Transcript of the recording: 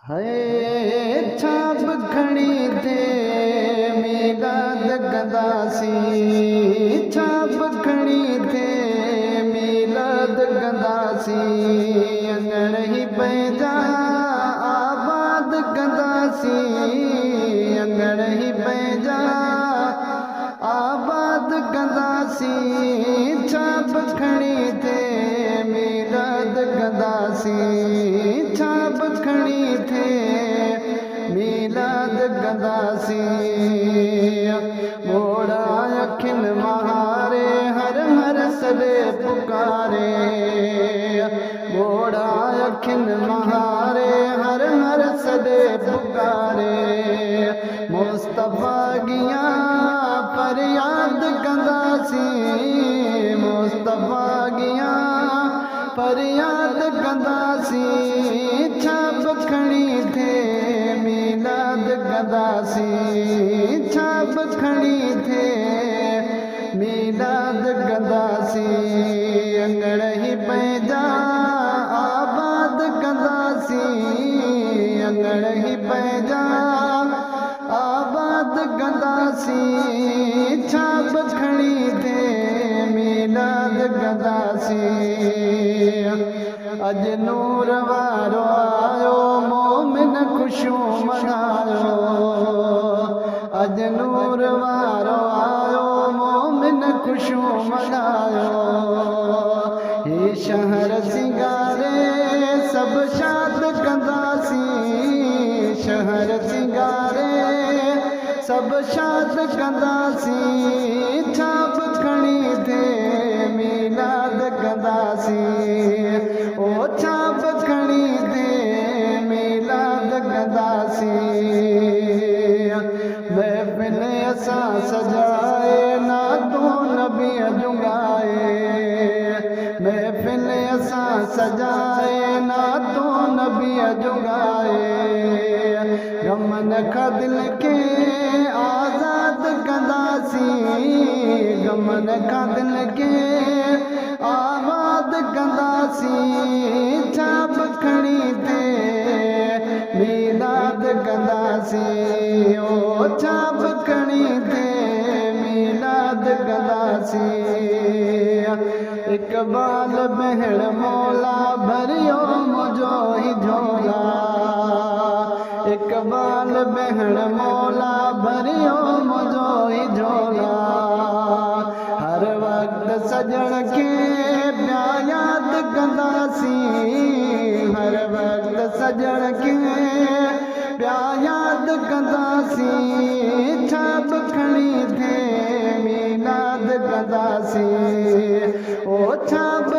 है छाप खड़ी थे मीलाद गंदासी, छाप खड़ी थे मीलाद गंदासी, अंगड़ ही पैदा आबाद गंदासी, अंगड़ ही पैदा आबाद गंदासी, छाप खड़ी थे मीलाद गंदासी, छाप खड़ी थे मीलाद गंदासी। मोड़ा अखिन महारे हर हर सदे पुकारे, मोड़ा अखिन महारे हर हर सदे पुकारे, मुस्तफा गिया फरियाद गंदासी, मुस्तफा गिया फरियाद गंदासी, छाप खड़ी थे मीलाद गंदासी, छाप खड़ी थे मीलाद गंदासी, अंगड़ ही पैदा आबाद गंदासी, अंगड़ ही पैदा आबाद गंदासी, छाप खड़ी थे मीलाद गंदासी। अज नूर वारो आयो मोमिन खुशियों मनायो, अज नूर वारो आयो मोमिन खुशियों मनायो, ये शहर सिंगारे सब शाद गंदासी, शहर सिंगारे सब शाद गंदासी, छाप खड़ी थे मीलाद गंदासी, ओ छाप खड़ी थे मीलाद गंदासी। महफिल असा सजाए ना तो नबी जुगाए, महफिल असा सजाए ना तो नबी जुगाए, गमन का दिल के आजाद गंदासी, गमन का दिल के आबाद गंदासी, छाप खड़ी थे मीलाद गंदासी, ओ छाप खड़ी थे मीलाद गंदासी। इकबाल बहण मौला भरियो मुझो ही झोला, इकबाल बहण मौला भरियो मुझो ही झोला, हर वक्त सजण के प्या याद गंदासी, हर वक्त सजण के प्या याद गंदासी, छाप खड़ी थे मीलाद गंदासी, ओ छाप